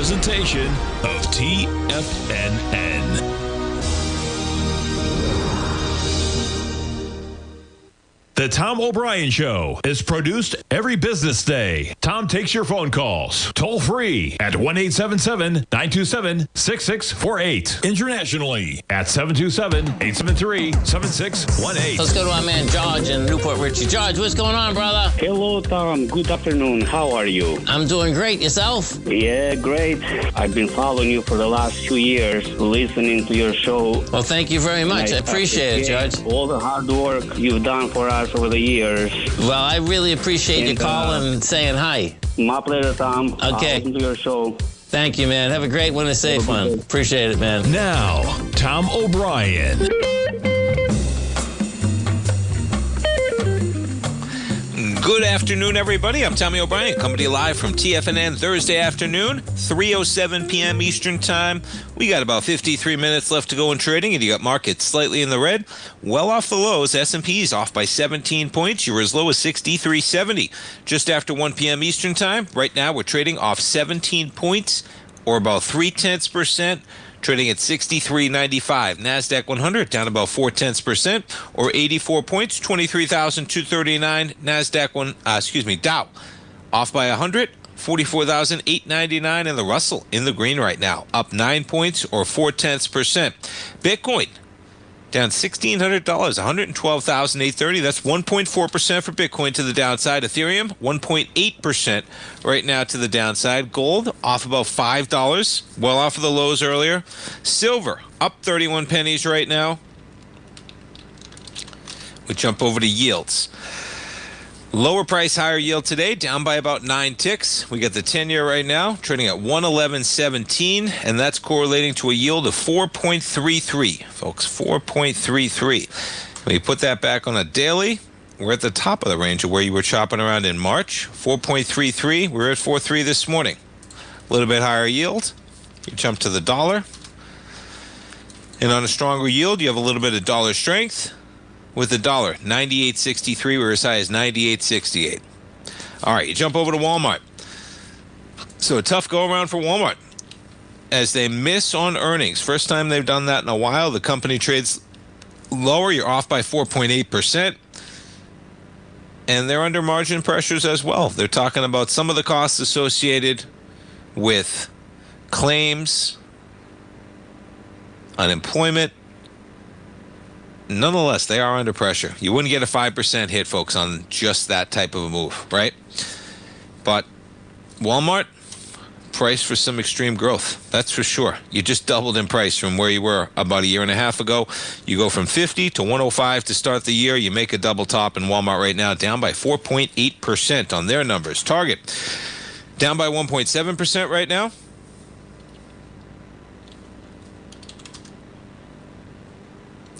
presentation of TFNN. The Tom O'Brien Show is produced every business day. Tom takes your phone calls toll free at 1-877-927-6648. Internationally at 727-873-7618. Let's go to our man George in Newport Richie. George, what's going on, brother? Hello, Tom. Good afternoon. How are you? I'm doing great. Yourself? Yeah, great. I've been following you for the last 2 years, listening to your show. Well, thank you very much. I appreciate it, George. All the hard work you've done for us over the years. Well, I really appreciate you calling and saying hi. My pleasure, Tom. Okay. I'll listen to your show. Thank you, man. Have a great one, a safe one. Appreciate it, man. Now, Tom O'Brien. Good afternoon, everybody. I'm Tommy O'Brien, coming to you live from TFNN Thursday afternoon, 3:07 p.m. Eastern Time. We got about 53 minutes left to go in trading, and you got markets slightly in the red, well off the lows. S&P's off by 17 points. You're as low as 63.70 just after 1 p.m. Eastern Time. Right now, we're trading off 17 points, or about 0.3%. Trading at 63.95. NASDAQ 100 down about 0.4%, or 84 points, 23,239. NASDAQ Dow off by 100, 44,899, and the Russell in the green right now, up 9 points or 0.4%. Bitcoin down $1,600, 112,830. That's 1.4% for Bitcoin to the downside. Ethereum, 1.8% right now to the downside. Gold off about $5, well off of the lows earlier. Silver up 31 pennies right now. We jump over to yields. Lower price, higher yield today, down by about 9 ticks. We got the 10-year right now trading at 111.17, and that's correlating to a yield of 4.33, folks, 4.33. When you put that back on a daily, we're at the top of the range of where you were chopping around in March, 4.33. We're at 4.3 this morning. A little bit higher yield. You jump to the dollar. And on a stronger yield, you have a little bit of dollar strength. With the dollar, 98.63, we're as high as 98.68. All right, you jump over to Walmart. So a tough go-around for Walmart as they miss on earnings. First time they've done that in a while. The company trades lower. You're off by 4.8%. And they're under margin pressures as well. They're talking about some of the costs associated with claims, unemployment. Nonetheless, they are under pressure. You wouldn't get a 5% hit, folks, on just that type of a move, right? But Walmart, priced for some extreme growth. That's for sure. You just doubled in price from where you were about a year and a half ago. You go from 50 to 105 to start the year. You make a double top in Walmart right now, down by 4.8% on their numbers. Target, down by 1.7% right now.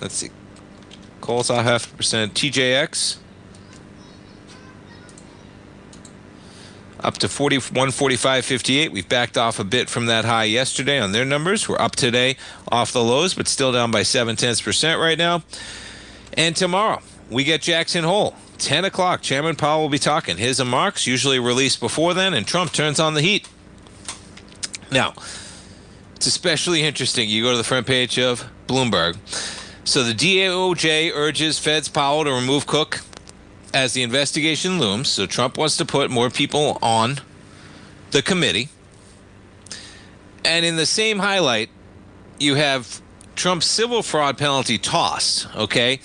Let's see. Cole's off 0.5%. TJX up to 145.58. We've backed off a bit from that high yesterday on their numbers. We're up today off the lows, but still down by 0.7% right now. And tomorrow, we get Jackson Hole. 10 o'clock, Chairman Powell will be talking. His remarks usually released before then, and Trump turns on the heat. Now, it's especially interesting. You go to the front page of Bloomberg. So the DOJ urges Fed's Powell to remove Cook as the investigation looms. So Trump wants to put more people on the committee. And in the same highlight, you have Trump's civil fraud penalty tossed, okay?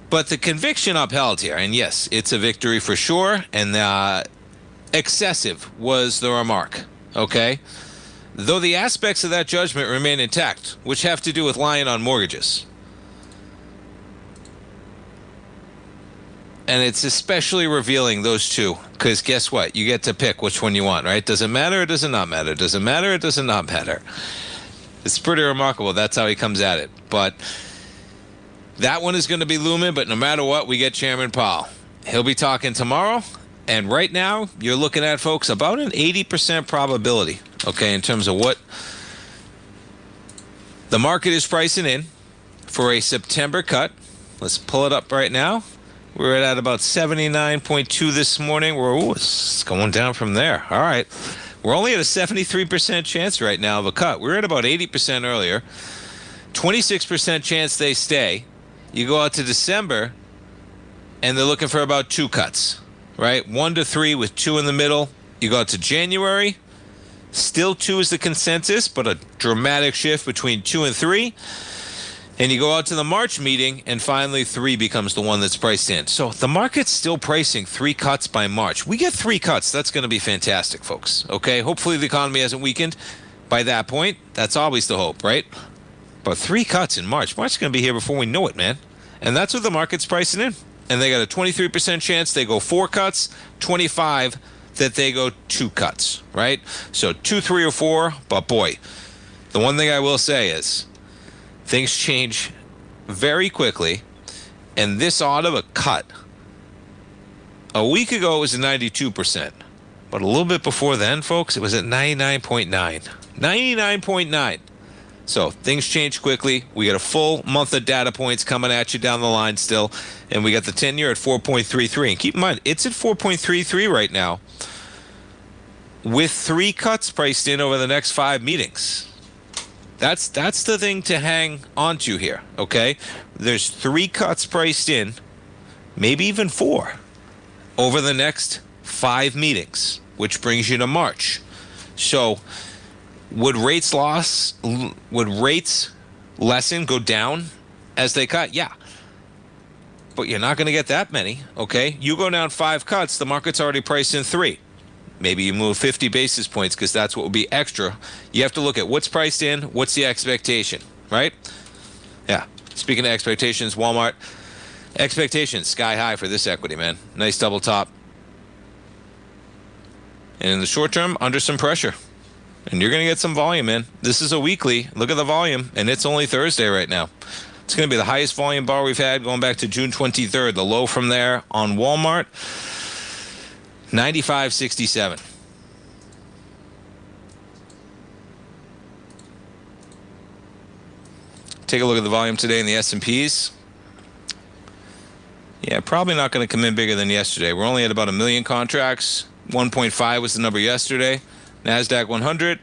But the conviction upheld here. And yes, it's a victory for sure. And excessive was the remark, okay? Though the aspects of that judgment remain intact, which have to do with lying on mortgages. And it's especially revealing, those two, because guess what? You get to pick which one you want, right? Does it matter or does it not matter? Does it matter or does it not matter? It's pretty remarkable. That's how he comes at it. But that one is going to be looming, but no matter what, we get Chairman Powell. He'll be talking tomorrow. And right now, you're looking at, folks, about an 80% probability, okay, in terms of what the market is pricing in for a September cut. Let's pull it up right now. We're at about 79.2 this morning. It's going down from there. All right. We're only at a 73% chance right now of a cut. We were at about 80% earlier. 26% chance they stay. You go out to December, and they're looking for about 2 cuts, right? 1 to 3 with 2 in the middle. You go out to January, still 2 is the consensus, but a dramatic shift between 2 and 3. And you go out to the March meeting, and finally 3 becomes the one that's priced in. So the market's still pricing 3 cuts by March. We get 3 cuts. That's going to be fantastic, folks. Okay? Hopefully the economy hasn't weakened by that point. That's always the hope, right? But 3 cuts in March. March is going to be here before we know it, man. And that's what the market's pricing in. And they got a 23% chance they go 4 cuts, 25 that they go 2 cuts, right? So 2, 3, or 4. But boy, the one thing I will say is things change very quickly. And this autumn, a cut. A week ago, it was at 92%. But a little bit before then, folks, it was at 99.9. 99.9. So things change quickly. We got a full month of data points coming at you down the line still. And we got the 10-year at 4.33. And keep in mind, it's at 4.33 right now with 3 cuts priced in over the next 5 meetings. That's the thing to hang on to here, okay? There's 3 cuts priced in, maybe even 4, over the next 5 meetings, which brings you to March. So would rates lessen, go down as they cut? Yeah. But you're not going to get that many, okay? You go down 5 cuts, the market's already priced in 3. Maybe you move 50 basis points because that's what would be extra. You have to look at what's priced in, what's the expectation, right? Yeah. Speaking of expectations, Walmart, expectations sky high for this equity, man. Nice double top. And in the short term, under some pressure. And you're going to get some volume, man. This is a weekly. Look at the volume, and it's only Thursday right now. It's going to be the highest volume bar we've had going back to June 23rd. The low from there on Walmart, 95.67. Take a look at the volume today in the S&Ps. Yeah, probably not going to come in bigger than yesterday. We're only at about 1 million contracts. 1.5 was the number yesterday. NASDAQ 100,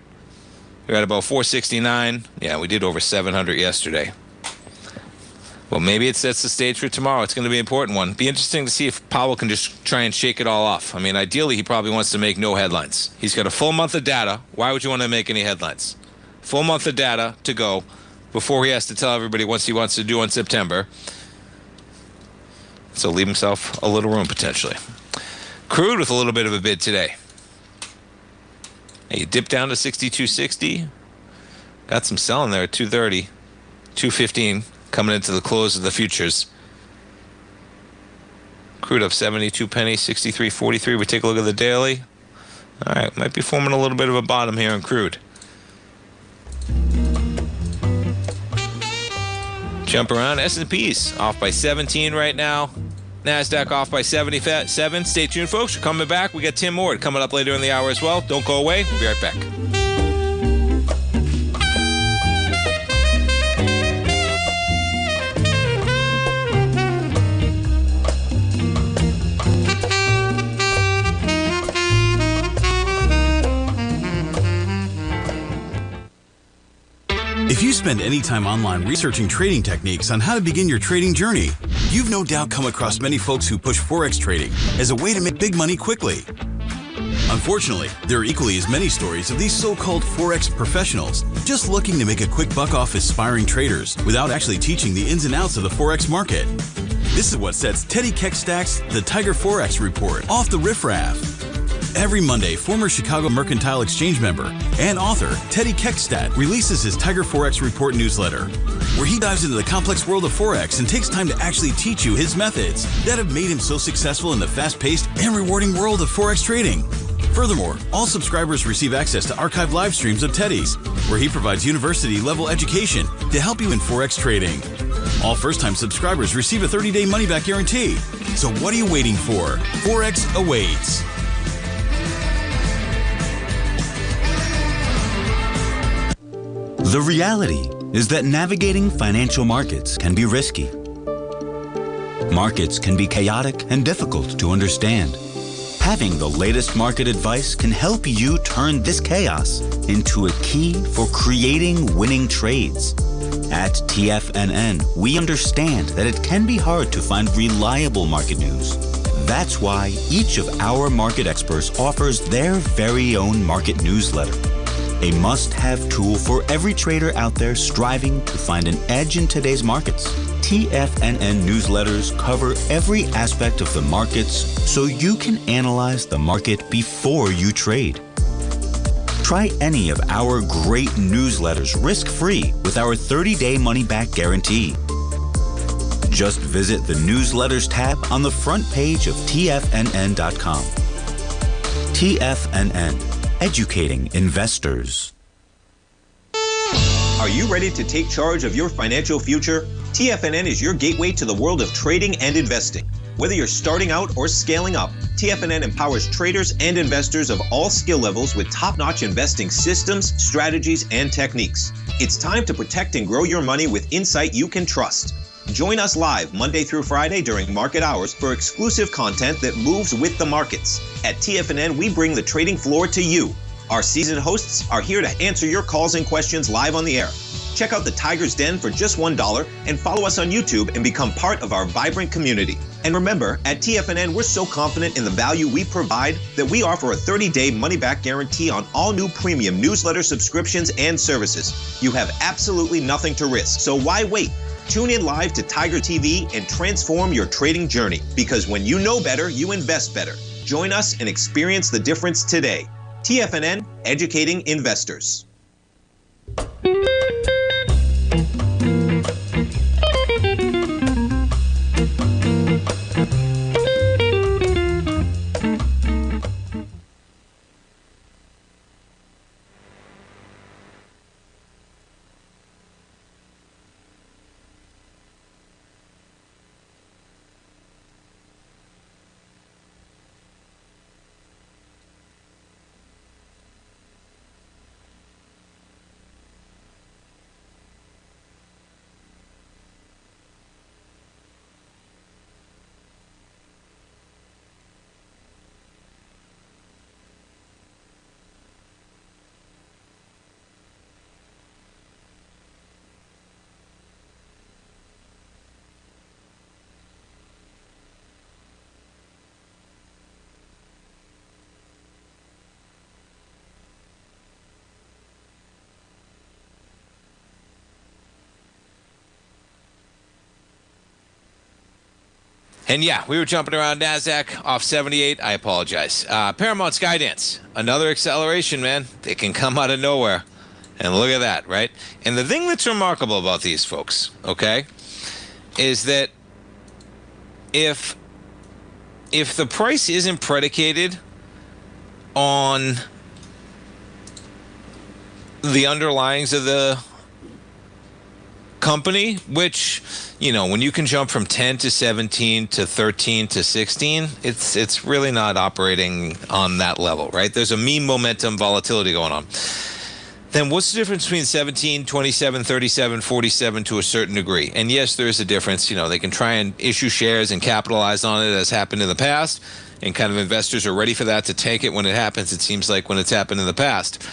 we're at about 469. Yeah, we did over 700 yesterday. Well, maybe it sets the stage for tomorrow. It's going to be an important one. Be interesting to see if Powell can just try and shake it all off. I mean, ideally, he probably wants to make no headlines. He's got a full month of data. Why would you want to make any headlines? Full month of data to go before he has to tell everybody what he wants to do in September. So leave himself a little room, potentially. Crude with a little bit of a bid today. You dip down to 62.60. Got some selling there at 230, 215 coming into the close of the futures. Crude up 72 pennies, 63.43. We take a look at the daily. All right, might be forming a little bit of a bottom here in crude. Jump around. S&Ps off by 17 right now. NASDAQ off by 77. Stay tuned, folks. We're coming back. We got Tim Moore coming up later in the hour as well. Don't go away. We'll be right back. If you spend any time online researching trading techniques on how to begin your trading journey, you've no doubt come across many folks who push Forex trading as a way to make big money quickly. Unfortunately, there are equally as many stories of these so-called Forex professionals just looking to make a quick buck off aspiring traders without actually teaching the ins and outs of the Forex market. This is what sets Teddy Keckstack's The Tiger Forex Report off the riffraff. Every Monday, former Chicago Mercantile Exchange member and author Teddy Keckstack releases his Tiger Forex Report newsletter, where he dives into the complex world of Forex and takes time to actually teach you his methods that have made him so successful in the fast-paced and rewarding world of Forex trading. Furthermore, all subscribers receive access to archived live streams of Teddy's, where he provides university-level education to help you in Forex trading. All first-time subscribers receive a 30-day money-back guarantee. So what are you waiting for? Forex awaits. The reality is that navigating financial markets can be risky. Markets can be chaotic and difficult to understand. Having the latest market advice can help you turn this chaos into a key for creating winning trades. At TFNN, we understand that it can be hard to find reliable market news. That's why each of our market experts offers their very own market newsletter, a must-have tool for every trader out there striving to find an edge in today's markets. TFNN newsletters cover every aspect of the markets so you can analyze the market before you trade. Try any of our great newsletters risk-free with our 30-day money-back guarantee. Just visit the Newsletters tab on the front page of TFNN.com. TFNN, educating investors. Are you ready to take charge of your financial future? TFNN is your gateway to the world of trading and investing. Whether you're starting out or scaling up, TFNN empowers traders and investors of all skill levels with top-notch investing systems, strategies, and techniques. It's time to protect and grow your money with insight you can trust. Join us live Monday through Friday during market hours for exclusive content that moves with the markets. At TFNN, we bring the trading floor to you. Our seasoned hosts are here to answer your calls and questions live on the air. Check out the Tiger's Den for just $1 and follow us on YouTube and become part of our vibrant community. And remember, at TFNN, we're so confident in the value we provide that we offer a 30-day money-back guarantee on all new premium newsletter subscriptions and services. You have absolutely nothing to risk, so why wait? Tune in live to Tiger TV and transform your trading journey, because when you know better, you invest better. Join us and experience the difference today. TFNN, educating investors. And yeah, we were jumping around NASDAQ off 78. I apologize. Paramount Skydance, another acceleration, man. They can come out of nowhere. And look at that, right? And the thing that's remarkable about these folks, okay, is that if the price isn't predicated on the underlyings of the company, which, you know, when you can jump from 10 to 17 to 13 to 16, it's really not operating on that level, right? There's a mean momentum volatility going on. Then what's the difference between 17, 27, 37, 47 to a certain degree? And yes, there is a difference. You know, they can try and issue shares and capitalize on it, as happened in the past, and kind of investors are ready for that to take it when it happens, it seems like, when it's happened in the past.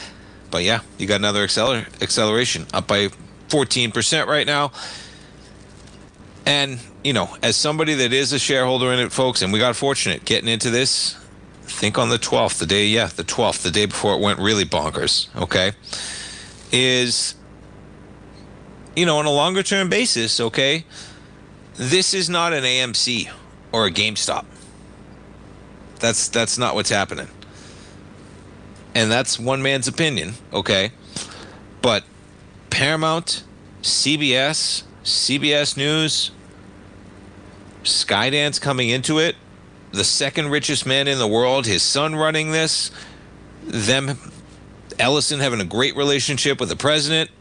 But yeah, you got another acceleration, up by 14% right now. And, you know, as somebody that is a shareholder in it, folks, and we got fortunate getting into this, I think on the 12th, the day before it went really bonkers, okay, is, you know, on a longer term basis, okay, this is not an AMC or a GameStop. That's not what's happening. And that's one man's opinion, okay? But Paramount, CBS, CBS News, Skydance coming into it, the second richest man in the world, his son running this, Ellison having a great relationship with the president.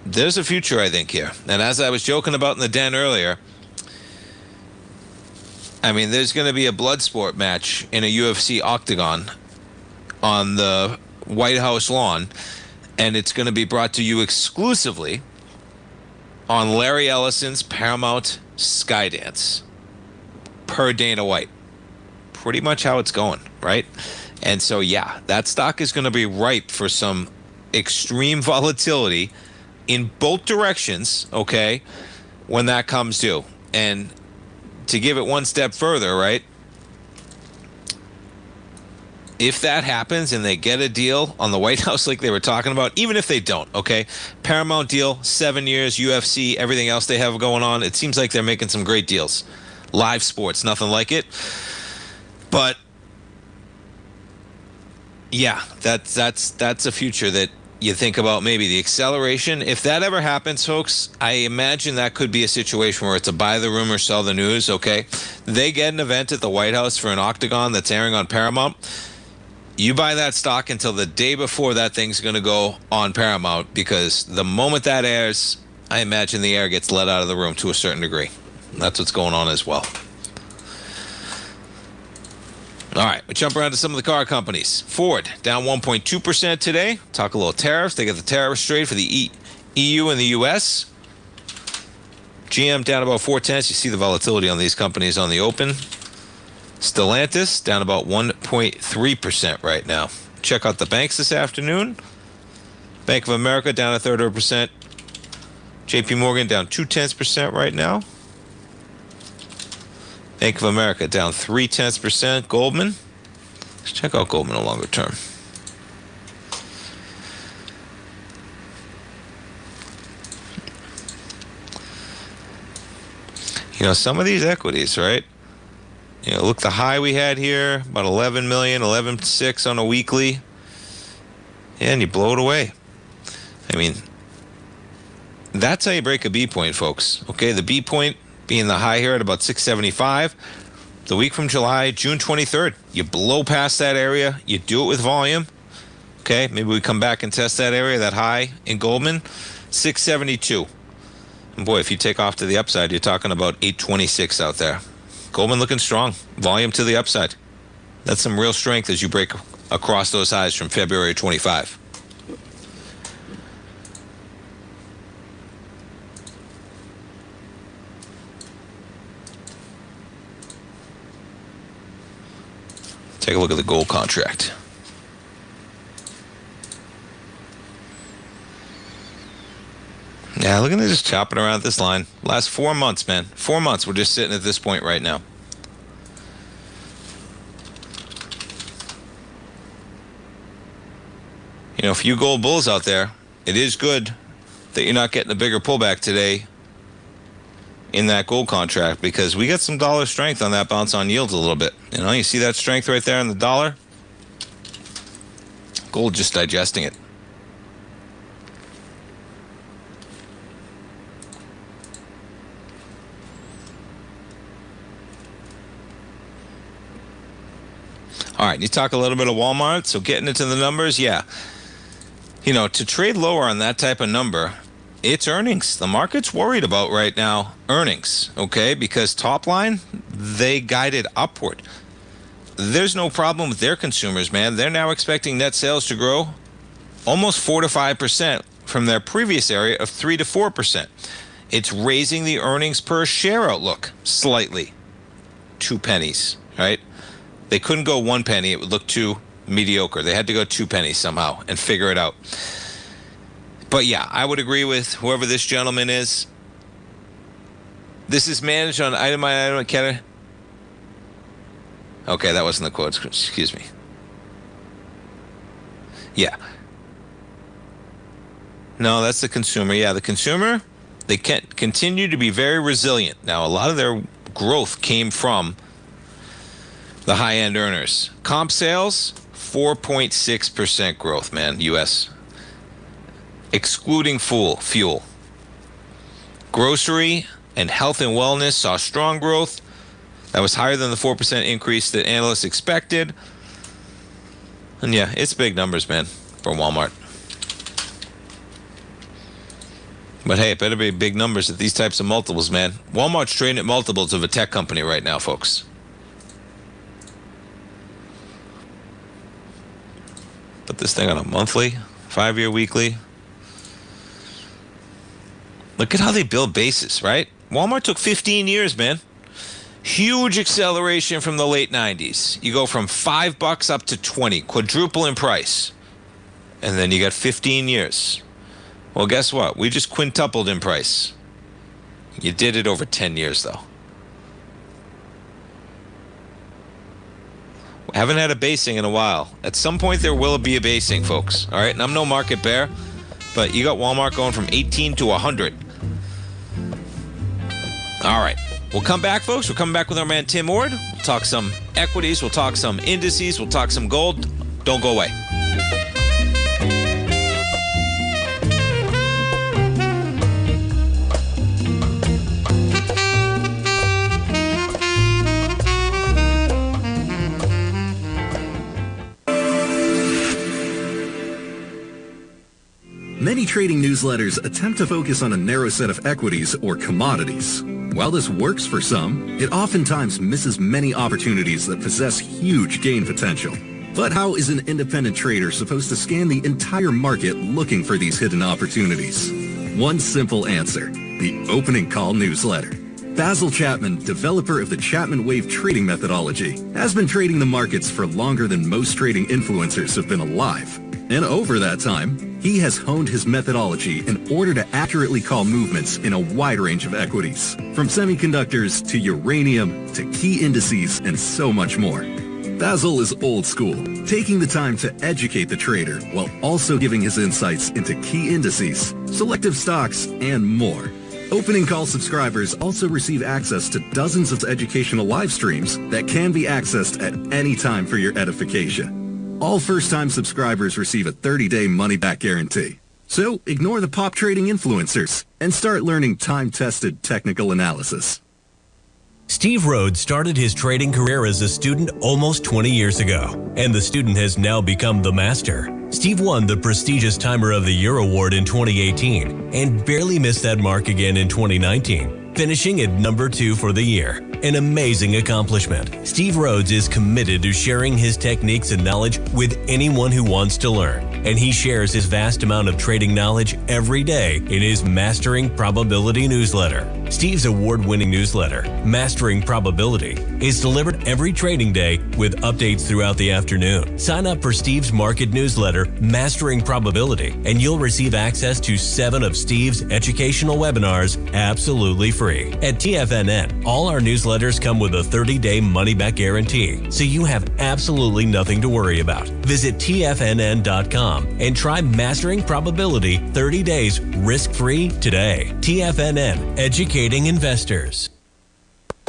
There's a future, I think, here. And as I was joking about in the den earlier, I mean, there's going to be a blood sport match in a UFC octagon on the White House lawn, and it's going to be brought to you exclusively on Larry Ellison's Paramount Skydance per Dana White. Pretty much how it's going, right? And so, yeah, that stock is going to be ripe for some extreme volatility in both directions, okay, when that comes due. And to give it one step further, right, if that happens and they get a deal on the White House like they were talking about, even if they don't, okay, Paramount deal, 7 years, UFC, everything else they have going on, it seems like they're making some great deals. Live sports, nothing like it. But yeah, that's a future that you think about, maybe the acceleration. If that ever happens, folks, I imagine that could be a situation where it's a buy the rumor, sell the news, okay? They get an event at the White House for an octagon that's airing on Paramount. You buy that stock until the day before that thing's going to go on Paramount, because the moment that airs, I imagine the air gets let out of the room to a certain degree. That's what's going on as well. All right, we jump around to some of the car companies. Ford down 1.2% today. Talk a little tariffs. They got the tariffs straight for the EU and the U.S. GM down about 0.4. You see the volatility on these companies on the open. Stellantis down about 1.3% right now. Check out the banks this afternoon. Bank of America down 0.33%. JP Morgan down 0.2% right now. Bank of America down 0.3%. Goldman. Let's check out Goldman a longer term. You know, some of these equities, right? You know, look, the high we had here, about 11 million, 11.6 on a weekly. And you blow it away. I mean, that's how you break a B point, folks. Okay, the B point being the high here at about 675. The week from July, June 23rd, you blow past that area. You do it with volume. Okay, maybe we come back and test that area, that high in Goldman, 672. And boy, if you take off to the upside, you're talking about 826 out there. Goldman looking strong. Volume to the upside. That's some real strength as you break across those highs from February 25. Take a look at the gold contract. Yeah, look at it just chopping around this line. Last 4 months, man. 4 months, we're just sitting at this point right now. You know, for you gold bulls out there, it is good that you're not getting a bigger pullback today in that gold contract, because we got some dollar strength on that bounce on yields a little bit. You know, you see that strength right there in the dollar? Gold just digesting it. All right, you talk a little bit of Walmart, so getting into the numbers, yeah. You know, to trade lower on that type of number, it's earnings. The market's worried about right now earnings, okay? Because top line, they guided upward. There's no problem with their consumers, man. They're now expecting net sales to grow almost 4 to 5% from their previous area of 3 to 4%. It's raising the earnings per share outlook slightly. 2 pennies, right? They couldn't go 1 penny. It would look too mediocre. They had to go 2 pennies somehow and figure it out. But yeah, I would agree with whoever this gentleman is. This is managed on item by item category. Okay, that wasn't the quote. Excuse me. Yeah. No, that's the consumer. Yeah, the consumer, they can continue to be very resilient. Now, a lot of their growth came from the high-end earners. Comp sales, 4.6% growth, man, U.S., excluding fuel. Grocery and health and wellness saw strong growth. That was higher than the 4% increase that analysts expected. And yeah, it's big numbers, man, for Walmart. But hey, it better be big numbers at these types of multiples, man. Walmart's trading at multiples of a tech company right now, folks. Put this thing on a monthly, 5-year weekly. Look at how they build bases, right? Walmart took 15 years, man. Huge acceleration from the late 90s. You go from $5 up to 20, quadruple in price. And then you got 15 years. Well, guess what? We just quintupled in price. You did it over 10 years, though. Haven't had a basing in a while. At some point, there will be a basing, folks. All right? And I'm no market bear, but you got Walmart going from 18 to 100. All right. We'll come back, folks. We'll come back with our man Tim Ord. We'll talk some equities. We'll talk some indices. We'll talk some gold. Don't go away. Many trading newsletters attempt to focus on a narrow set of equities or commodities. While this works for some, it oftentimes misses many opportunities that possess huge gain potential. But how is an independent trader supposed to scan the entire market looking for these hidden opportunities? One simple answer: the opening call newsletter. Basil Chapman, developer of the Chapman Wave trading methodology, has been trading the markets for longer than most trading influencers have been alive. And over that time, he has honed his methodology in order to accurately call movements in a wide range of equities, from semiconductors to uranium to key indices and so much more. Basil is old school, taking the time to educate the trader while also giving his insights into key indices, selective stocks, and more. Opening call subscribers also receive access to dozens of educational live streams that can be accessed at any time for your edification. All first-time subscribers receive a 30-day money-back guarantee. So ignore the pop trading influencers and start learning time-tested technical analysis. Steve Rhodes started his trading career as a student almost 20 years ago, and the student has now become the master. Steve won the prestigious Timer of the Year award in 2018 and barely missed that mark again in 2019, finishing at number 2 for the year. An amazing accomplishment. Steve Rhodes is committed to sharing his techniques and knowledge with anyone who wants to learn, and he shares his vast amount of trading knowledge every day in his Mastering Probability newsletter. Steve's award-winning newsletter, Mastering Probability, is delivered every trading day with updates throughout the afternoon. Sign up for Steve's market newsletter, Mastering Probability, and you'll receive access to 7 of Steve's educational webinars absolutely free. At TFNN, all our newsletters come with a 30-day money-back guarantee, so you have absolutely nothing to worry about. Visit TFNN.com and try Mastering Probability 30 days risk-free today. TFNN, educating investors.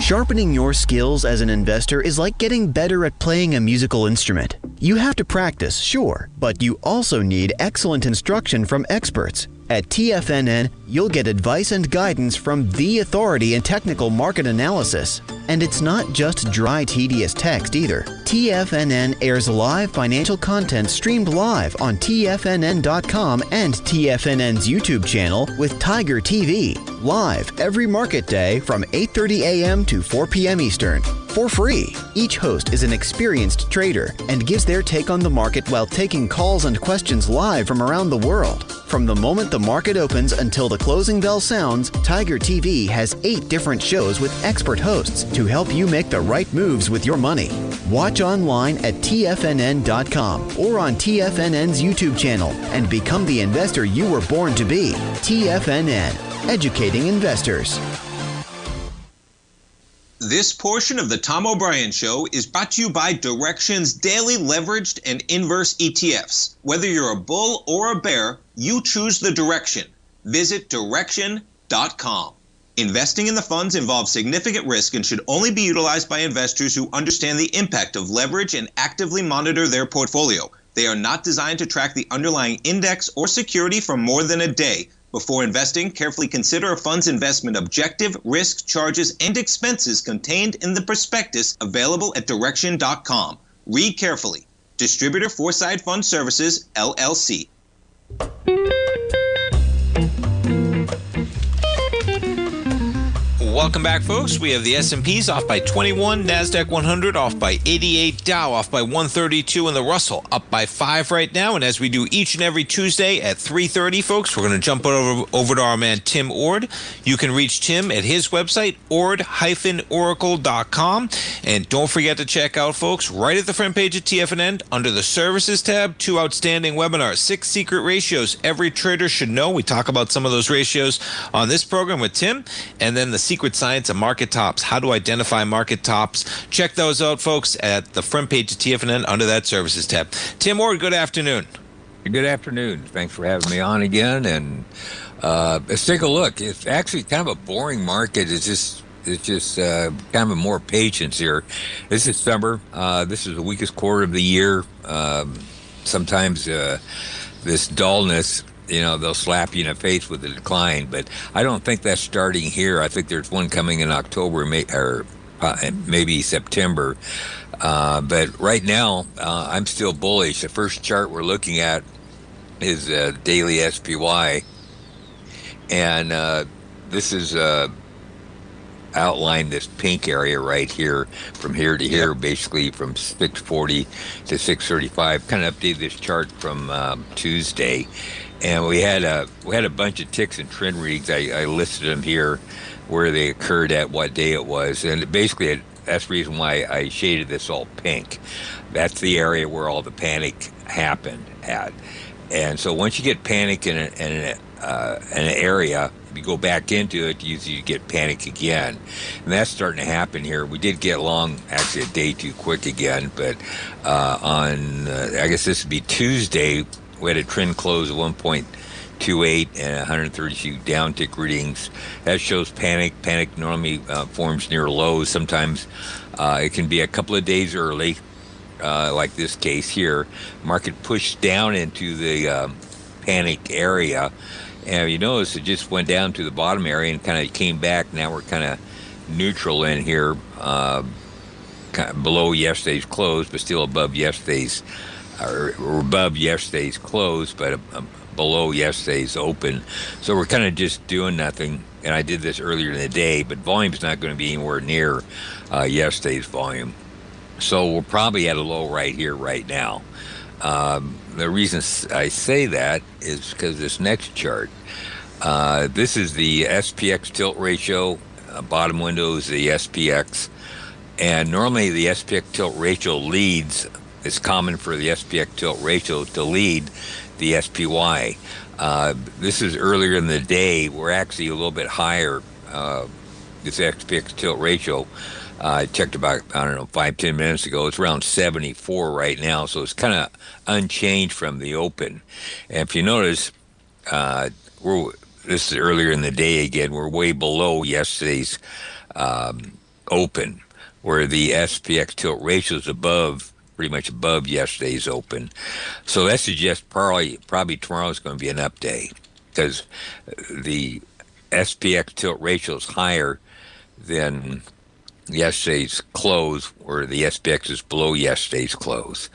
Sharpening your skills as an investor is like getting better at playing a musical instrument. You have to practice, sure, but you also need excellent instruction from experts. At TFNN, you'll get advice and guidance from the authority in technical market analysis. And it's not just dry, tedious text either. TFNN airs live financial content streamed live on TFNN.com and TFNN's YouTube channel with Tiger TV, live every market day from 8:30 a.m. to 4 p.m. Eastern, for free. Each host is an experienced trader and gives their take on the market while taking calls and questions live from around the world. From the moment the market opens until the closing bell sounds, Tiger TV has 8 different shows with expert hosts to help you make the right moves with your money. Watch online at TFNN.com or on TFNN's YouTube channel and become the investor you were born to be. TFNN, educating investors. This portion of the Tom O'Brien Show is brought to you by Direxion's daily leveraged and inverse ETFs. Whether you're a bull or a bear, you choose the direction. Visit Direxion.com. Investing in the funds involves significant risk and should only be utilized by investors who understand the impact of leverage and actively monitor their portfolio. They are not designed to track the underlying index or security for more than a day. Before investing, carefully consider a fund's investment objective, risk, charges, and expenses contained in the prospectus available at Direxion.com. Read carefully. Distributor Foreside Fund Services, LLC. Welcome back, folks. We have the S&Ps off by 21, NASDAQ 100 off by 88, Dow off by 132, and the Russell up by 5 right now. And as we do each and every Tuesday at 3:30, folks, we're going to jump over to our man Tim Ord. You can reach Tim at his website, ord-oracle.com. And don't forget to check out, folks, right at the front page of TFNN, under the Services tab, 2 outstanding webinars, 6 secret ratios every trader should know. We talk about some of those ratios on this program with Tim. And then the secret science of market tops, how to identify market tops. Check those out, folks, at the front page of TFNN under that Services tab. Tim Ord, good afternoon. Good afternoon. Thanks for having me on again. And let's take a look. It's actually kind of a boring market. It's just kind of a more patience here. This is summer. This is the weakest quarter of the year. Sometimes this dullness, they'll slap you in the face with a decline, but I don't think that's starting here. I think there's one coming in October, or maybe September. But right now, I'm still bullish. The first chart we're looking at is daily SPY, and this is outline this pink area right here, from here to here, basically from 640 to 635. Kind of updated this chart from Tuesday, and we had a bunch of ticks and trend reads. I listed them here, where they occurred at what day it was, and basically that's the reason why I shaded this all pink. That's the area where all the panic happened at, and so once you get panic in an area, if you go back into it, usually you get panic again. And that's starting to happen here. We did get long, actually a day too quick again, but on, I guess this would be Tuesday, we had a trend close of 1.28 and 132 down tick readings. That shows panic. Panic normally forms near lows. Sometimes it can be a couple of days early, like this case here. Market pushed down into the panic area. And you notice it just went down to the bottom area and kind of came back. Now we're kind of neutral in here, kind of below yesterday's close, but still above yesterday's, or above yesterday's close, but below yesterday's open. So we're kind of just doing nothing. And I did this earlier in the day, but volume's not going to be anywhere near yesterday's volume. So we're probably at a low right here, right now. The reason I say that is because this next chart, this is the SPX tilt ratio. Bottom window is the SPX. And normally the SPX tilt ratio leads. It's common for the SPX tilt ratio to lead the SPY. This is earlier in the day. We're actually a little bit higher, this SPX tilt ratio. I checked about, 5-10 minutes ago. It's around 74 right now, so it's kind of unchanged from the open. And if you notice, this is earlier in the day again. We're way below yesterday's open, where the SPX tilt ratio is pretty much above yesterday's open. So that suggests probably tomorrow is going to be an up day, because the SPX tilt ratio is higher than yesterday's close, where the SPX is below yesterday's close.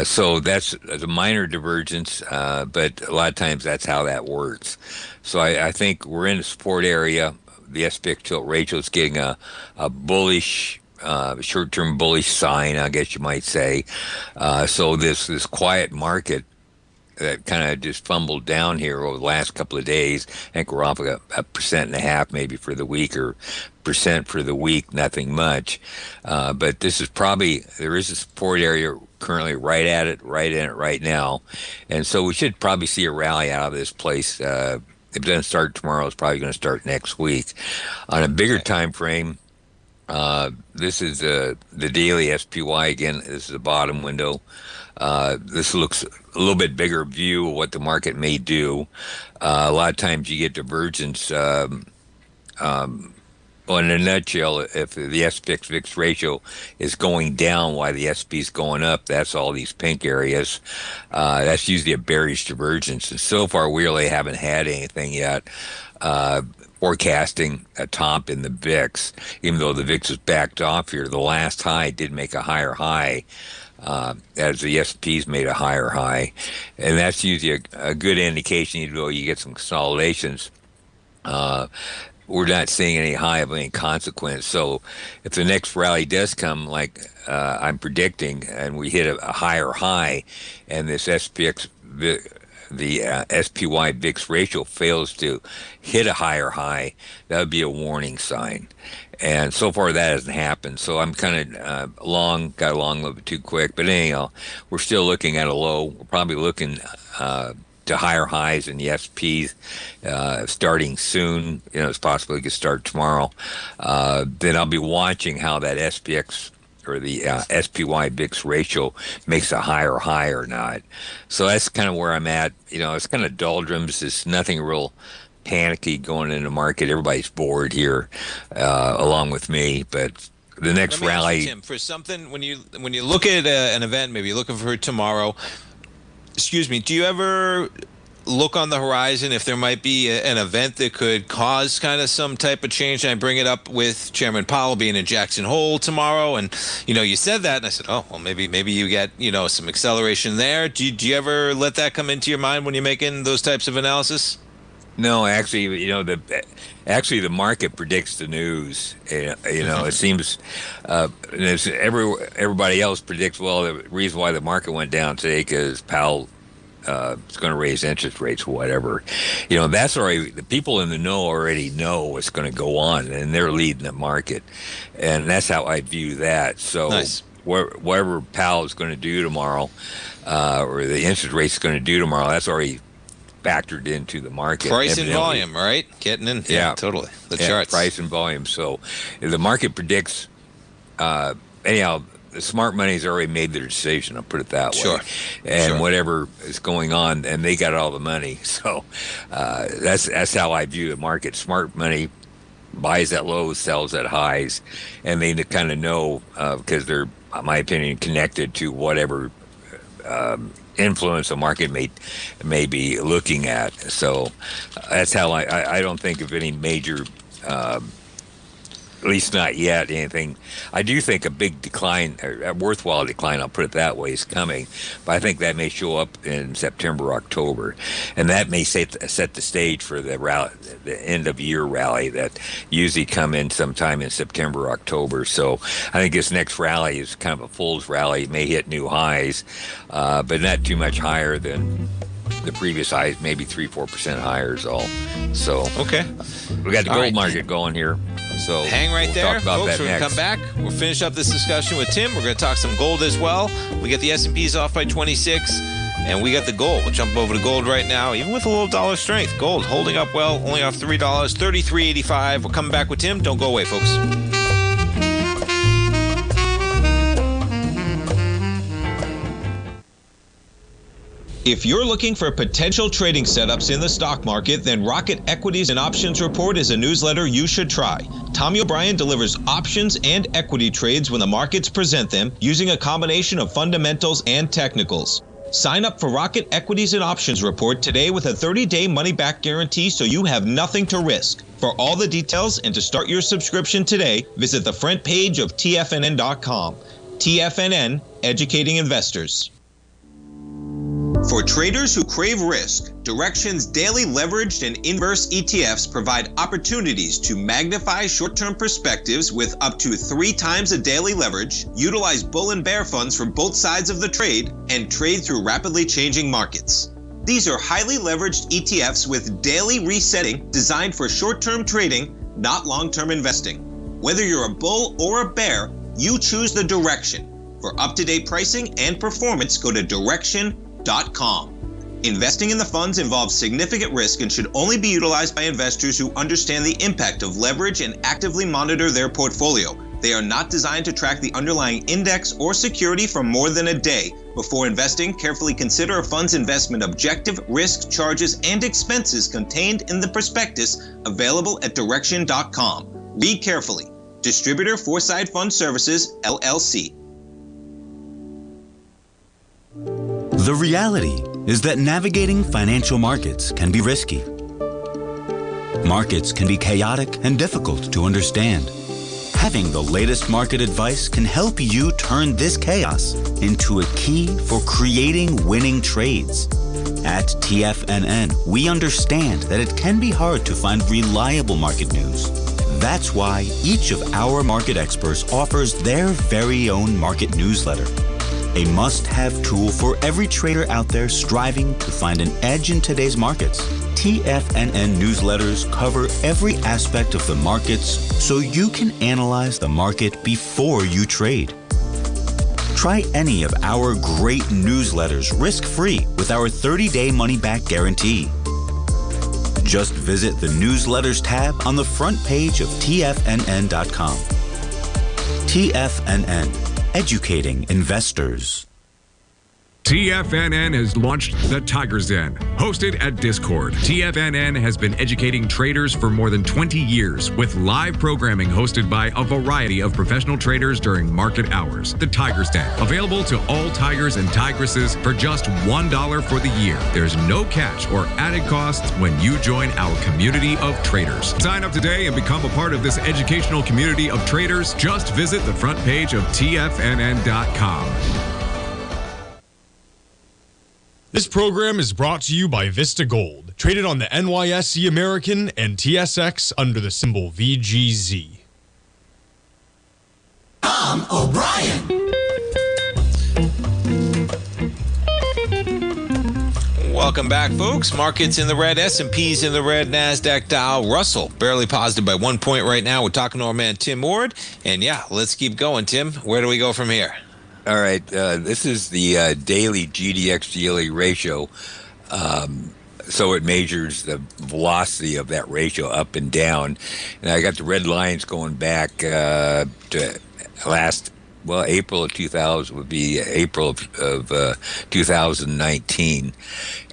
So that's a minor divergence, but a lot of times that's how that works. So I think we're in a support area. The SPX tilt ratio is getting a bullish, short-term bullish sign, I guess you might say. So this quiet market that kind of just fumbled down here over the last couple of days. I think we're off 1.5% maybe for the week, or percent for the week, nothing much. But this is there is a support area currently right in it right now. And so we should probably see a rally out of this place. If it doesn't start tomorrow, it's probably going to start next week. On a bigger time frame, this is the daily SPY again. This is the bottom window. This looks a little bit bigger view of what the market may do. A lot of times you get divergence. Well, in a nutshell, if the SPX VIX ratio is going down while the SP is going up, that's all these pink areas. That's usually a bearish divergence. And so far, we really haven't had anything yet forecasting a top in the VIX, even though the VIX is backed off here. The last high did make a higher high, as the SP's made a higher high. And that's usually a good indication, even though you get some consolidations. we're not seeing any high of any consequence. So if the next rally does come, like I'm predicting, and we hit a higher high, and this the SPY VIX ratio fails to hit a higher high, that would be a warning sign. And so far that hasn't happened. So I'm kind of got along a little bit too quick. But anyhow, we're still looking at a low. We're probably looking to higher highs in the SPs starting soon. It's possible it could start tomorrow. Then I'll be watching how that SPX or the SPY VIX ratio makes a higher high or not. So that's kind of where I'm at. It's kind of doldrums. There's nothing real panicky going into the market. Everybody's bored here, along with me. But the next rally, ask you, Tim, for something when you look at an event, maybe you're looking for tomorrow. Excuse me. Do you ever look on the horizon if there might be an event that could cause kind of some type of change? And I bring it up with Chairman Powell being in Jackson Hole tomorrow, and you said that, and I said, oh, well, maybe you get some acceleration there. Do you ever let that come into your mind when you're making those types of analysis? No, actually, the market predicts the news. It seems everybody else predicts. Well, the reason why the market went down today because Powell is going to raise interest rates or whatever. That's already, the people in the know already know what's going to go on, and they're leading the market, and that's how I view that. So nice. Whatever Powell is going to do tomorrow, or the interest rate is going to do tomorrow, that's already factored into the market. Price and volume, right? Getting in. Yeah, totally. The charts. Price and volume. So the market predicts, anyhow, the smart money's already made their decision, I'll put it that way. Sure. And whatever is going on, and they got all the money. So that's how I view the market. Smart money buys at lows, sells at highs, and they kind of know, because they're, in my opinion, connected to whatever influence the market may be looking at. So that's how I don't think of any major, at least not yet, anything. I do think a big decline, or a worthwhile decline, I'll put it that way, is coming. But I think that may show up in September, October. And that may set the stage for the rally, the end of year rally that usually come in sometime in September, October. So I think this next rally is kind of a fool's rally. It may hit new highs, but not too much higher than the previous highs, maybe 3-4% higher is all. So okay, we got the gold market going here. So hang right there, talk about folks. that We're going to come back. We'll finish up this discussion with Tim. We're going to talk some gold as well. We got the S&Ps off by 26, and we got the gold. We'll jump over to gold right now, even with a little dollar strength. Gold holding up well, only off $3, $33.85. We're coming back with Tim. Don't go away, folks. If you're looking for potential trading setups in the stock market, then Rocket Equities and Options Report is a newsletter you should try. Tommy O'Brien delivers options and equity trades when the markets present them, using a combination of fundamentals and technicals. Sign up for Rocket Equities and Options Report today with a 30-day money-back guarantee, so you have nothing to risk. For all the details and to start your subscription today, visit the front page of TFNN.com. TFNN, educating investors. For traders who crave risk, Direxion's daily leveraged and inverse ETFs provide opportunities to magnify short-term perspectives with up to 3 times a daily leverage, utilize bull and bear funds from both sides of the trade, and trade through rapidly changing markets. These are highly leveraged ETFs with daily resetting designed for short-term trading, not long-term investing. Whether you're a bull or a bear, you choose the Direction. For up-to-date pricing and performance, go to Direction.com. Investing in the funds involves significant risk and should only be utilized by investors who understand the impact of leverage and actively monitor their portfolio. They are not designed to track the underlying index or security for more than a day. Before investing, carefully consider a fund's investment objective, risk, charges, and expenses contained in the prospectus available at Direction.com. Read carefully. Distributor Foreside Fund Services, LLC. The reality is that navigating financial markets can be risky. Markets can be chaotic and difficult to understand. Having the latest market advice can help you turn this chaos into a key for creating winning trades. At TFNN, we understand that it can be hard to find reliable market news. That's why each of our market experts offers their very own market newsletter, a must-have tool for every trader out there striving to find an edge in today's markets. TFNN newsletters cover every aspect of the markets so you can analyze the market before you trade. Try any of our great newsletters risk-free with our 30-day money-back guarantee. Just visit the Newsletters tab on the front page of TFNN.com. TFNN, educating investors. TFNN has launched the Tiger's Den, hosted at Discord. TFNN has been educating traders for more than 20 years with live programming hosted by a variety of professional traders during market hours. The Tiger's Den, available to all tigers and tigresses for just $1 for the year. There's no catch or added costs when you join our community of traders. Sign up today and become a part of this educational community of traders. Just visit the front page of TFNN.com. This program is brought to you by Vista Gold, traded on the NYSE American and TSX under the symbol VGZ. Tom O'Brien. Welcome back, folks. Markets in the red, S&P's in the red, NASDAQ, Dow, Russell barely positive by 1 point right now. We're talking to our man Tim Ward, and yeah, let's keep going. Tim, where do we go from here? All right, this is the daily GDX-GLE ratio. So it measures the velocity of that ratio up and down. And I got the red lines going back to April of 2000 would be April of 2019.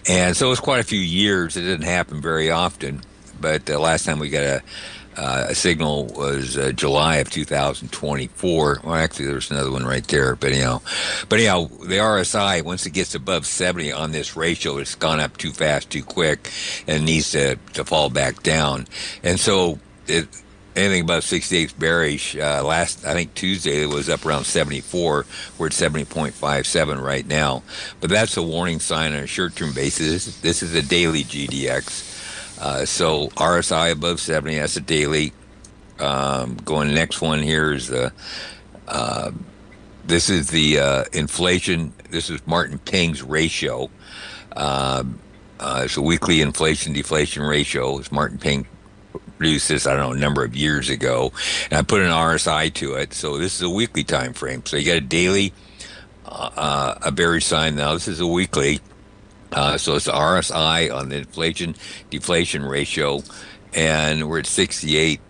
And so it's quite a few years. It didn't happen very often. But the last time we got a signal was July of 2024. Well, actually, there's another one right there. But anyhow, the RSI, once it gets above 70 on this ratio, it's gone up too fast, too quick, and needs to fall back down. And so anything above 68 is bearish. I think Tuesday, it was up around 74. We're at 70.57 right now. But that's a warning sign on a short-term basis. This is a daily GDX. So RSI above 70, that's a daily. Going next one here is this is the inflation. This is Martin Ping's ratio. It's a weekly inflation-deflation ratio. It's Martin Ping produced this, I don't know, a number of years ago. And I put an RSI to it. So this is a weekly time frame. So you got a daily, a bearish sign now. This is a weekly. So it's the RSI on the inflation-deflation ratio, and we're at 68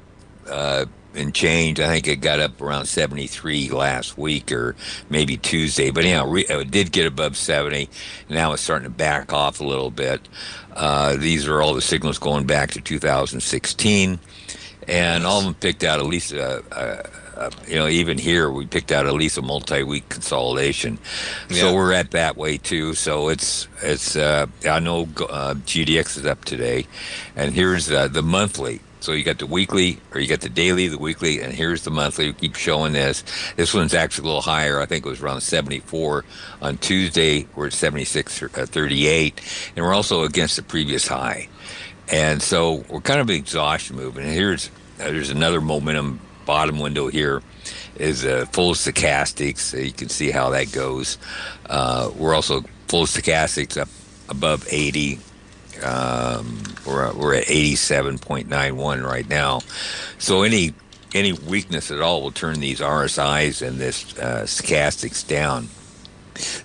and change. I think it got up around 73 last week or maybe Tuesday. But anyhow, it did get above 70. Now it's starting to back off a little bit. These are all the signals going back to 2016, and all of them picked out at least even here we picked out at least a multi-week consolidation. Yeah. So we're at that way too. So it's I know GDX is up today, and here's the monthly. So you got the weekly, or you got the daily, the weekly, and here's the monthly. We keep showing this. This one's actually a little higher. I think it was around 74 on Tuesday. We're at 76.38, and we're also against the previous high. And so we're kind of an exhaustion move. And there's another momentum bottom window here is full stochastics. So you can see how that goes. We're also full stochastics up above 80. We're at 87.91 right now. So any weakness at all will turn these RSIs and this stochastics down.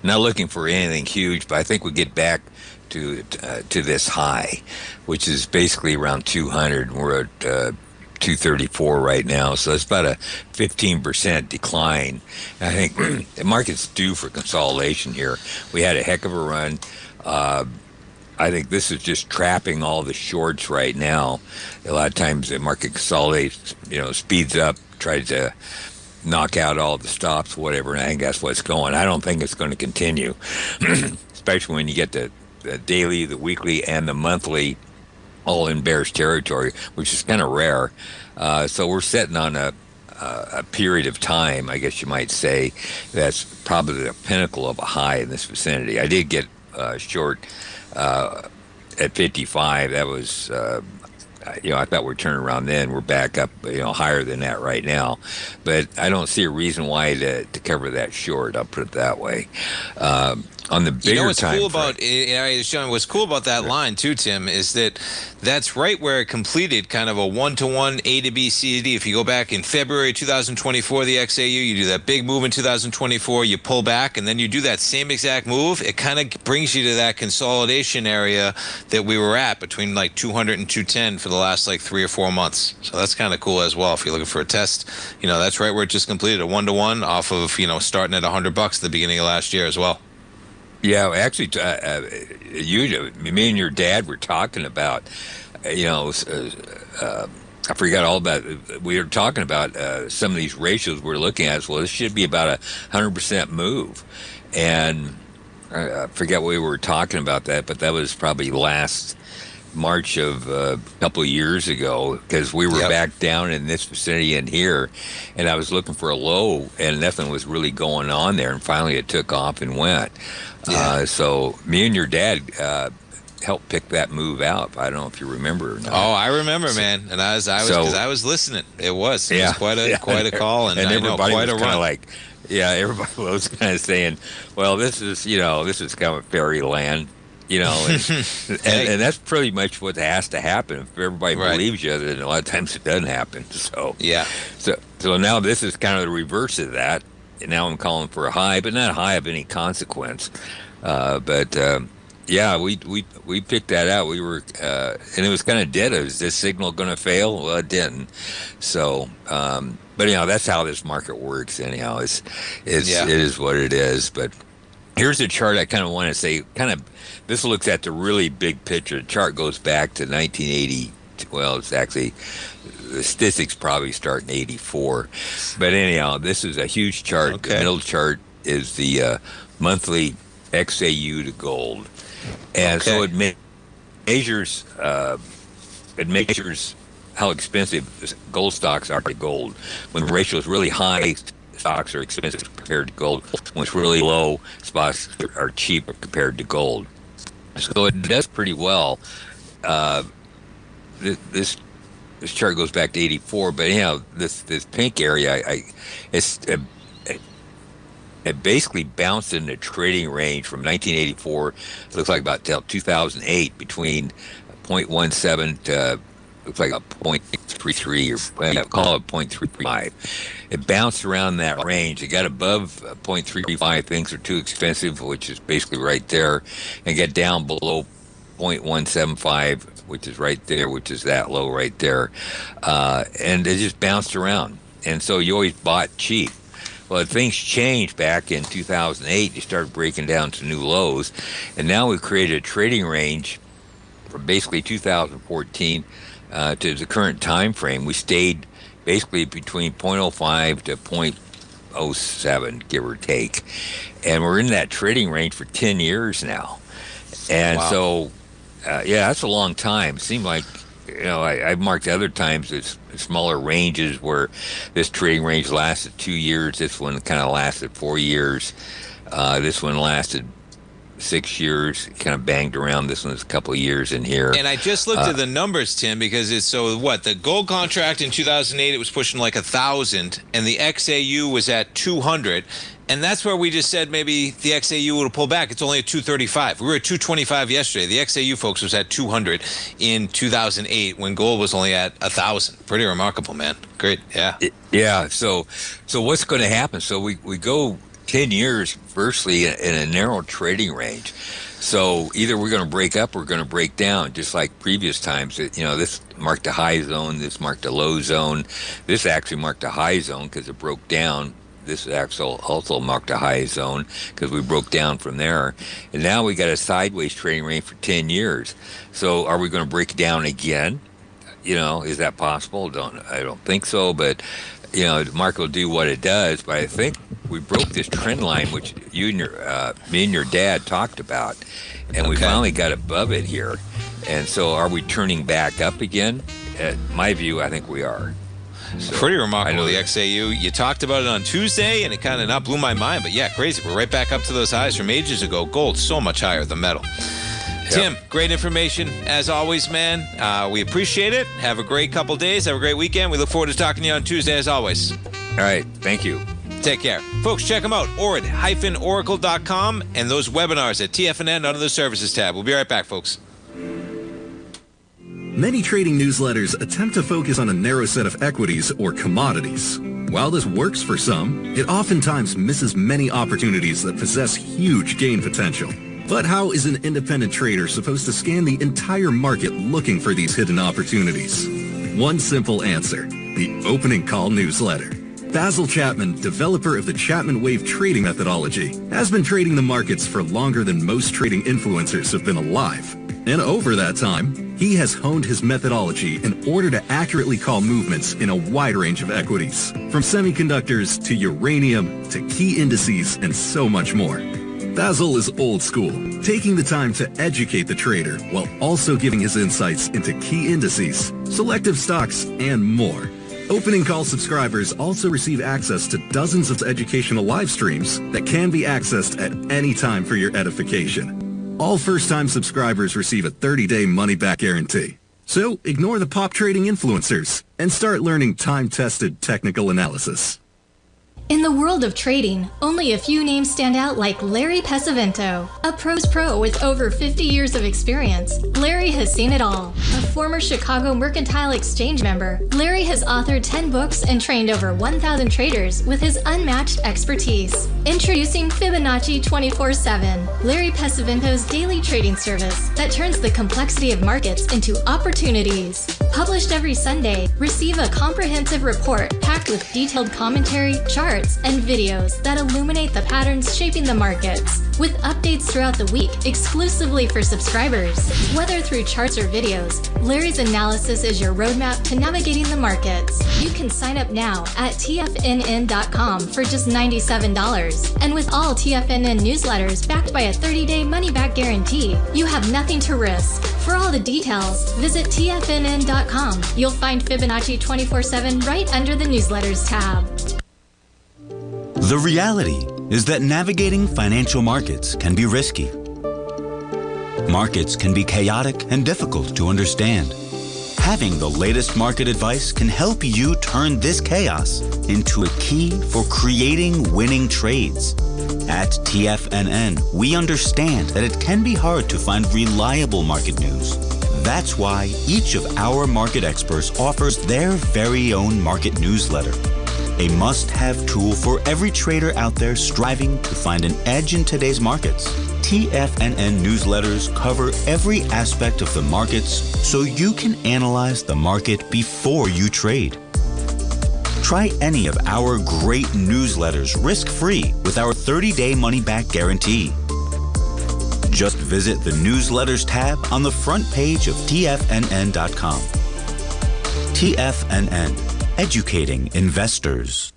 Not looking for anything huge, but I think we get back to this high, which is basically around 200. We're at 234 right now, so it's about a 15% decline. And I think the market's due for consolidation here. We had a heck of a run. I think this is just trapping all the shorts right now. A lot of times the market consolidates, speeds up, tries to knock out all the stops, whatever, and I think that's what's going. I don't think it's going to continue, especially when you get the daily, the weekly, and the monthly all in bearish territory, which is kind of rare. So we're sitting on a a period of time, I guess you might say, that's probably the pinnacle of a high in this vicinity. I did get short at 55. That was, I thought we're turning around then. We're back up, higher than that right now. But I don't see a reason why to cover that short. I'll put it that way. On the bigger what's time cool frame, about Sean, what's cool about that line too, Tim, is that that's right where it completed kind of a 1-to-1 A to B C to D. If you go back in February 2024, the XAU, you do that big move in 2024, you pull back, and then you do that same exact move. It kind of brings you to that consolidation area that we were at between like 200 and 210 for the last like 3 or 4 months. So that's kind of cool as well. If you're looking for a test, that's right where it just completed a 1-to-1 off of starting at $100 at the beginning of last year as well. Yeah, actually, me and your dad were talking about, I forgot all about it. We were talking about some of these ratios we're looking at. Well, this should be about 100% move. And I forget what we were talking about that, but that was probably last March of a couple of years ago, because we were back down in this vicinity in here, and I was looking for a low, and nothing was really going on there, and finally it took off and went. So me and your dad helped pick that move out. I don't know if you remember or not. Oh, I remember, man. And I was listening. It was quite a call, and everybody quite was a run. Everybody was kind of saying, well, this is kind of fairyland. And that's pretty much what has to happen. If everybody believes you, then a lot of times it doesn't happen. So so now this is kind of the reverse of that. And now I'm calling for a high, but not a high of any consequence. We picked that out. We were, and it was kind of dead. Is this signal going to fail? Well, it didn't. So, but that's how this market works. Anyhow, it is what it is. But here's a chart I kind of want to say. This looks at the really big picture. The chart goes back to 1980. Well, it's actually, the statistics probably start in 84. But anyhow, this is a huge chart. Okay. The middle chart is the monthly XAU to gold. And so it measures how expensive gold stocks are to gold. When the ratio is really high, stocks are expensive compared to gold. When it's really low, stocks are cheap compared to gold. So it does pretty well. This chart goes back to 84, but this pink area, it basically bounced in the trading range from 1984. It looks like about till 2008, between 0.17 to looks like a 0.33 or call it 0.35. It bounced around that range. It got above 0.35. Things are too expensive, which is basically right there, and get down below 0.175, which is right there, which is that low right there. And it just bounced around. And so you always bought cheap. Well, things changed back in 2008. You started breaking down to new lows. And now we've created a trading range from basically 2014 to the current time frame. We stayed basically between 0.05 to 0.07, give or take. And we're in that trading range for 10 years now. And so, that's a long time. It seemed like, I've marked other times as smaller ranges where this trading range lasted 2 years. This one kind of lasted 4 years. This one lasted 6 years, kind of banged around. This one's a couple of years in here. And I just looked at the numbers, Tim, because it's the gold contract in 2008, it was pushing like 1,000, and the XAU was at 200. And that's where we just said maybe the XAU would pull back. It's only at 235. We were at 225 yesterday. The XAU, folks, was at 200 in 2008 when gold was only at 1,000. Pretty remarkable, man. Great, yeah. So what's going to happen? So we go 10 years virtually in a narrow trading range. So either we're going to break up or we're going to break down, just like previous times. This marked a high zone. This marked a low zone. This actually marked a high zone because it broke down. This also marked a high zone because we broke down from there. And now we got a sideways trading range for 10 years. So are we going to break down again? Is that possible? I don't think so. But, the market will do what it does. But I think we broke this trend line, which me and your dad talked about. And we finally got above it here. And so are we turning back up again? At my view, I think we are. So pretty remarkable, the XAU. You talked about it on Tuesday, and it kind of not blew my mind. But yeah, crazy. We're right back up to those highs from ages ago. Gold so much higher than metal. Tim, great information as always, man. We appreciate it. Have a great couple days. Have a great weekend. We look forward to talking to you on Tuesday as always. All right. Thank you. Take care. Folks, check them out. Orid-oracle.com and those webinars at TFNN under the Services tab. We'll be right back, folks. Many trading newsletters attempt to focus on a narrow set of equities or commodities. While this works for some, it oftentimes misses many opportunities that possess huge gain potential. But how is an independent trader supposed to scan the entire market looking for these hidden opportunities? One simple answer: the opening call newsletter. Basil Chapman, developer of the Chapman Wave trading methodology, has been trading the markets for longer than most trading influencers have been alive. And over that time, he has honed his methodology in order to accurately call movements in a wide range of equities, from semiconductors to uranium to key indices and so much more. Basil is old school, taking the time to educate the trader while also giving his insights into key indices, selective stocks, and more. Opening call subscribers also receive access to dozens of educational live streams that can be accessed at any time for your edification. All first-time subscribers receive a 30-day money-back guarantee. So ignore the pop trading influencers and start learning time-tested technical analysis. In the world of trading, only a few names stand out like Larry Pesavento, a pro's pro with over 50 years of experience. Larry has seen it all. A former Chicago Mercantile Exchange member, Larry has authored 10 books and trained over 1,000 traders with his unmatched expertise. Introducing Fibonacci 24/7, Larry Pesavento's daily trading service that turns the complexity of markets into opportunities. Published every Sunday, receive a comprehensive report packed with detailed commentary, charts, and videos that illuminate the patterns shaping the markets, with updates throughout the week exclusively for subscribers. Whether through charts or videos, Larry's analysis is your roadmap to navigating the markets. You can sign up now at TFNN.com for just $97. And with all TFNN newsletters backed by a 30-day money-back guarantee, you have nothing to risk. For all the details, visit TFNN.com. You'll find Fibonacci 24/7 right under the newsletters tab. The reality is that navigating financial markets can be risky. Markets can be chaotic and difficult to understand. Having the latest market advice can help you turn this chaos into a key for creating winning trades. At TFNN, we understand that it can be hard to find reliable market news. That's why each of our market experts offers their very own market newsletter. A must-have tool for every trader out there striving to find an edge in today's markets. TFNN newsletters cover every aspect of the markets so you can analyze the market before you trade. Try any of our great newsletters risk-free with our 30-day money-back guarantee. Just visit the newsletters tab on the front page of TFNN.com. TFNN. Educating investors.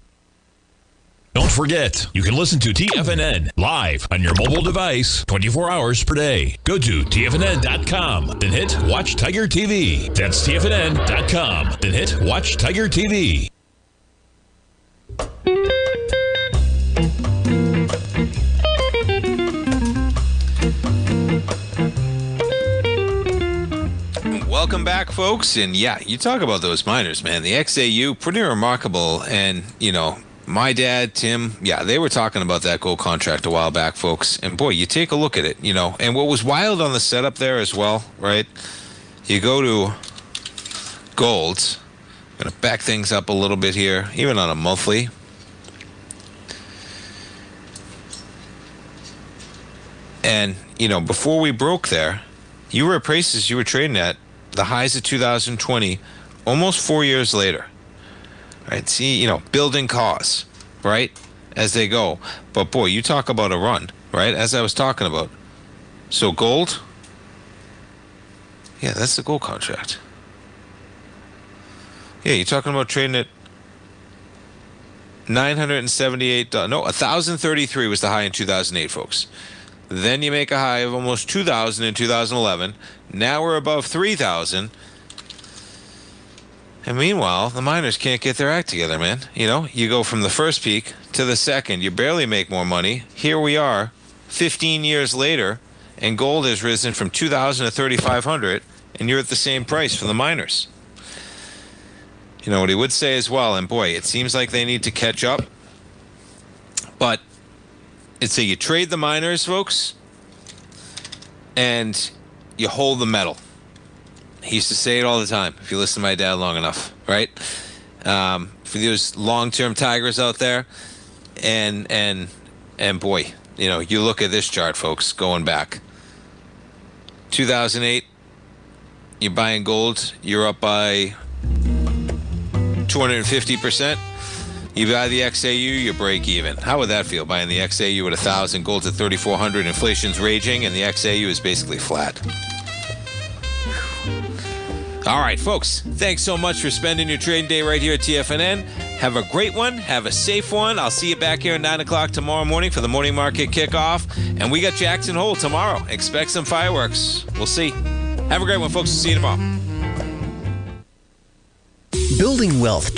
Don't forget, you can listen to TFNN live on your mobile device 24 hours per day. Go to TFNN.com, then hit Watch Tiger TV. That's TFNN.com, then hit Watch Tiger TV. Welcome back, folks. And yeah, you talk about those miners, man. The XAU, pretty remarkable. And, you know, my dad, Tim, yeah, they were talking about that gold contract a while back, folks. And boy, you take a look at it, you know. And what was wild on the setup there as well, right? You go to gold. I'm going to back things up a little bit here, even on a monthly. And, you know, before we broke there, you were at prices you were trading at the highs of 2020, almost 4 years later. Right? See, you know, building costs, right, as they go. But boy, you talk about a run, right, as I was talking about. So gold, yeah, that's the gold contract. Yeah, you're talking about trading at $978, no, 1,033 was the high in 2008, folks. Then you make a high of almost 2,000 in 2011. Now we're above 3,000. And meanwhile, the miners can't get their act together, man. You know, you go from the first peak to the second. You barely make more money. Here we are, 15 years later, and gold has risen from 2,000 to 3,500, and you're at the same price for the miners. You know, what he would say as well, and boy, it seems like they need to catch up. But it's you trade the miners, folks, and you hold the metal. He used to say it all the time, if you listen to my dad long enough, right? For those long-term tigers out there, and boy, you know, you look at this chart, folks, going back. 2008, you're buying gold, you're up by 250%. You buy the XAU, you break even. How would that feel, buying the XAU at 1,000, gold's at 3,400, inflation's raging, and the XAU is basically flat? All right, folks, thanks so much for spending your trading day right here at TFNN. Have a great one. Have a safe one. I'll see you back here at 9 o'clock tomorrow morning for the morning market kickoff. And we got Jackson Hole tomorrow. Expect some fireworks. We'll see. Have a great one, folks. See you tomorrow. Building wealth